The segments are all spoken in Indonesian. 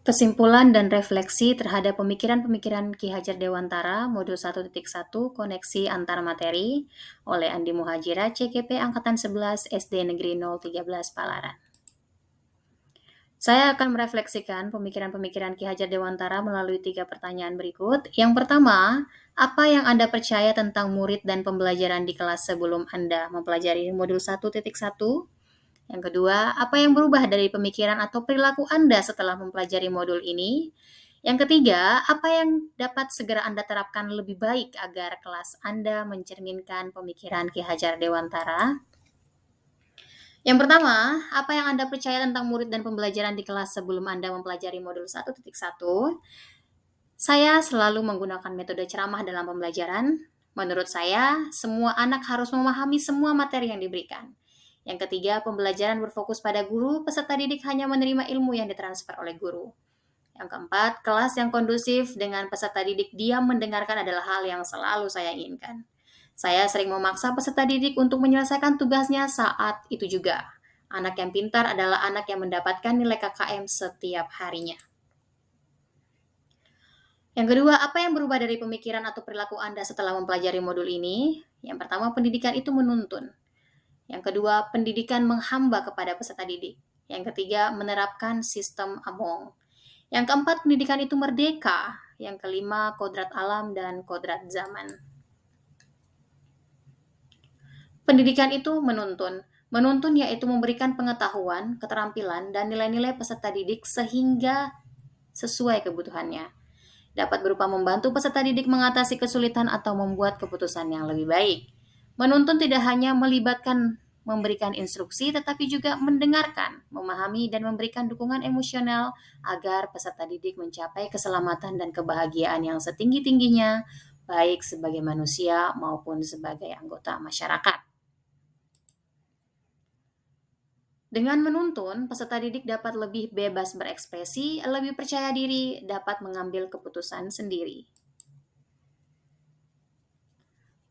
Kesimpulan dan refleksi terhadap pemikiran-pemikiran Ki Hajar Dewantara, Modul 1.1 Koneksi Antar Materi oleh Andi Muhajira, CGP Angkatan 11 SD Negeri 013 Palaran. Saya akan merefleksikan pemikiran-pemikiran Ki Hajar Dewantara melalui 3 pertanyaan berikut. Yang pertama, apa yang Anda percaya tentang murid dan pembelajaran di kelas sebelum Anda mempelajari Modul 1.1? Yang kedua, apa yang berubah dari pemikiran atau perilaku Anda setelah mempelajari modul ini? Yang ketiga, apa yang dapat segera Anda terapkan lebih baik agar kelas Anda mencerminkan pemikiran Ki Hajar Dewantara? Yang pertama, apa yang Anda percaya tentang murid dan pembelajaran di kelas sebelum Anda mempelajari modul 1.1? Saya selalu menggunakan metode ceramah dalam pembelajaran. Menurut saya, semua anak harus memahami semua materi yang diberikan. Yang ketiga, pembelajaran berfokus pada guru, peserta didik hanya menerima ilmu yang ditransfer oleh guru. Yang keempat, kelas yang kondusif dengan peserta didik diam mendengarkan adalah hal yang selalu saya inginkan. Saya sering memaksa peserta didik untuk menyelesaikan tugasnya saat itu juga. Anak yang pintar adalah anak yang mendapatkan nilai KKM setiap harinya. Yang kedua, apa yang berubah dari pemikiran atau perilaku Anda setelah mempelajari modul ini? Yang pertama, pendidikan itu menuntun. Yang kedua, pendidikan menghamba kepada peserta didik. Yang ketiga, menerapkan sistem Among. Yang keempat, pendidikan itu merdeka. Yang kelima, kodrat alam dan kodrat zaman. Pendidikan itu menuntun. Menuntun yaitu memberikan pengetahuan, keterampilan, dan nilai-nilai peserta didik sehingga sesuai kebutuhannya. Dapat berupa membantu peserta didik mengatasi kesulitan atau membuat keputusan yang lebih baik. Menuntun tidak hanya melibatkan memberikan instruksi, tetapi juga mendengarkan, memahami, dan memberikan dukungan emosional agar peserta didik mencapai keselamatan dan kebahagiaan yang setinggi-tingginya, baik sebagai manusia maupun sebagai anggota masyarakat. Dengan menuntun, peserta didik dapat lebih bebas berekspresi, lebih percaya diri, dapat mengambil keputusan sendiri.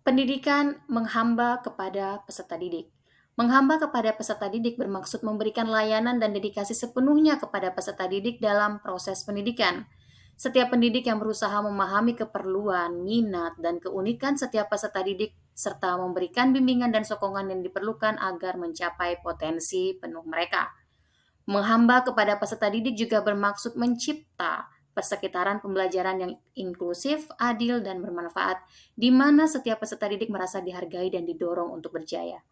Pendidikan menghamba kepada peserta didik. Menghamba kepada peserta didik bermaksud memberikan layanan dan dedikasi sepenuhnya kepada peserta didik dalam proses pendidikan. Setiap pendidik yang berusaha memahami keperluan, minat, dan keunikan setiap peserta didik serta memberikan bimbingan dan sokongan yang diperlukan agar mencapai potensi penuh mereka. Menghamba kepada peserta didik juga bermaksud mencipta persekitaran pembelajaran yang inklusif, adil, dan bermanfaat, di mana setiap peserta didik merasa dihargai dan didorong untuk berjaya.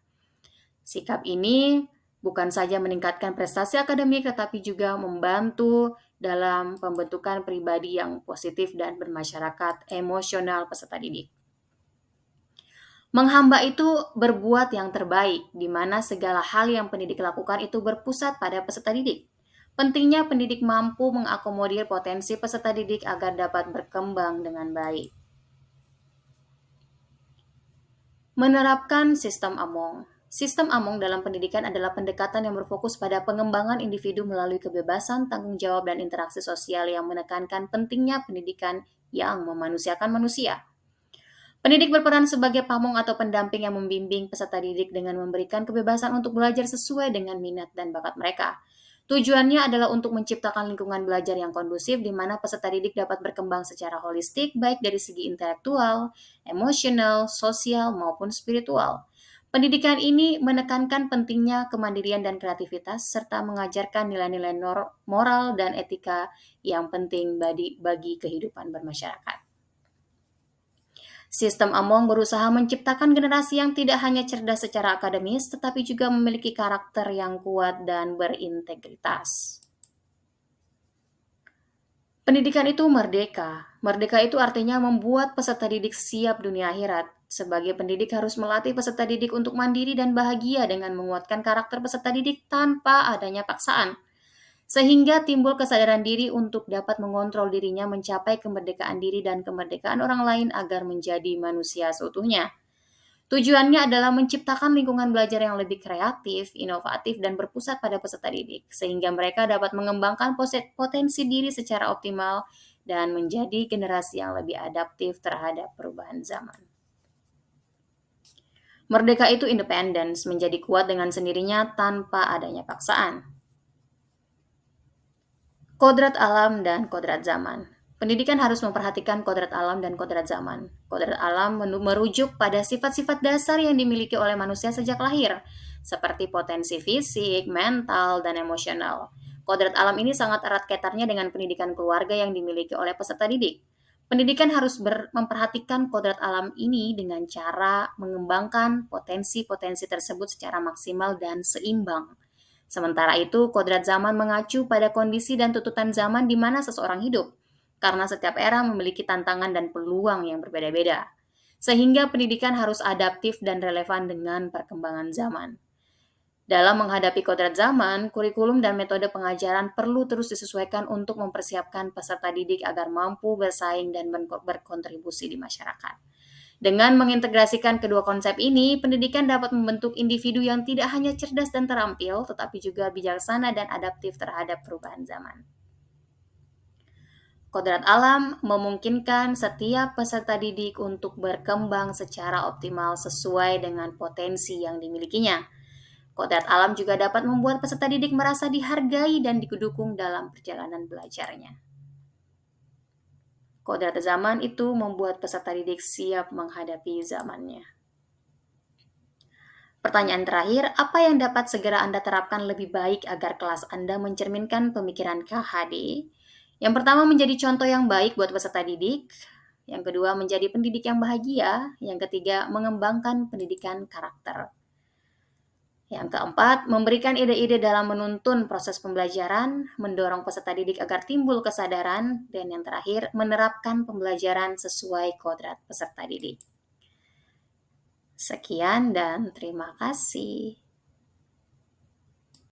Sikap ini bukan saja meningkatkan prestasi akademik, tetapi juga membantu dalam pembentukan pribadi yang positif dan bermasyarakat emosional peserta didik. Menghamba itu berbuat yang terbaik, di mana segala hal yang pendidik lakukan itu berpusat pada peserta didik. Pentingnya pendidik mampu mengakomodir potensi peserta didik agar dapat berkembang dengan baik. Menerapkan sistem Among. Sistem Among dalam pendidikan adalah pendekatan yang berfokus pada pengembangan individu melalui kebebasan, tanggung jawab, dan interaksi sosial yang menekankan pentingnya pendidikan yang memanusiakan manusia. Pendidik berperan sebagai pamong atau pendamping yang membimbing peserta didik dengan memberikan kebebasan untuk belajar sesuai dengan minat dan bakat mereka. Tujuannya adalah untuk menciptakan lingkungan belajar yang kondusif di mana peserta didik dapat berkembang secara holistik baik dari segi intelektual, emosional, sosial, maupun spiritual. Pendidikan ini menekankan pentingnya kemandirian dan kreativitas serta mengajarkan nilai-nilai moral dan etika yang penting bagi kehidupan bermasyarakat. Sistem Among berusaha menciptakan generasi yang tidak hanya cerdas secara akademis, tetapi juga memiliki karakter yang kuat dan berintegritas. Pendidikan itu merdeka. Merdeka itu artinya membuat peserta didik siap dunia akhirat. Sebagai pendidik harus melatih peserta didik untuk mandiri dan bahagia dengan menguatkan karakter peserta didik tanpa adanya paksaan. Sehingga timbul kesadaran diri untuk dapat mengontrol dirinya mencapai kemerdekaan diri dan kemerdekaan orang lain agar menjadi manusia seutuhnya. Tujuannya adalah menciptakan lingkungan belajar yang lebih kreatif, inovatif, dan berpusat pada peserta didik, sehingga mereka dapat mengembangkan potensi diri secara optimal dan menjadi generasi yang lebih adaptif terhadap perubahan zaman. Merdeka itu independence, menjadi kuat dengan sendirinya tanpa adanya paksaan. Kodrat alam dan kodrat zaman. Pendidikan harus memperhatikan kodrat alam dan kodrat zaman. Kodrat alam merujuk pada sifat-sifat dasar yang dimiliki oleh manusia sejak lahir, seperti potensi fisik, mental, dan emosional. Kodrat alam ini sangat erat kaitannya dengan pendidikan keluarga yang dimiliki oleh peserta didik. Pendidikan harus memperhatikan kodrat alam ini dengan cara mengembangkan potensi-potensi tersebut secara maksimal dan seimbang. Sementara itu, kodrat zaman mengacu pada kondisi dan tuntutan zaman di mana seseorang hidup, karena setiap era memiliki tantangan dan peluang yang berbeda-beda. Sehingga pendidikan harus adaptif dan relevan dengan perkembangan zaman. Dalam menghadapi kodrat zaman, kurikulum dan metode pengajaran perlu terus disesuaikan untuk mempersiapkan peserta didik agar mampu bersaing dan berkontribusi di masyarakat. Dengan mengintegrasikan kedua konsep ini, pendidikan dapat membentuk individu yang tidak hanya cerdas dan terampil, tetapi juga bijaksana dan adaptif terhadap perubahan zaman. Kodrat alam memungkinkan setiap peserta didik untuk berkembang secara optimal sesuai dengan potensi yang dimilikinya. Kodrat alam juga dapat membuat peserta didik merasa dihargai dan didukung dalam perjalanan belajarnya. Kodrat zaman itu membuat peserta didik siap menghadapi zamannya. Pertanyaan terakhir, apa yang dapat segera Anda terapkan lebih baik agar kelas Anda mencerminkan pemikiran KHD? Yang pertama, menjadi contoh yang baik buat peserta didik. Yang kedua, menjadi pendidik yang bahagia. Yang ketiga, mengembangkan pendidikan karakter. Yang keempat, memberikan ide-ide dalam menuntun proses pembelajaran, mendorong peserta didik agar timbul kesadaran, dan yang terakhir, menerapkan pembelajaran sesuai kodrat peserta didik. Sekian dan terima kasih.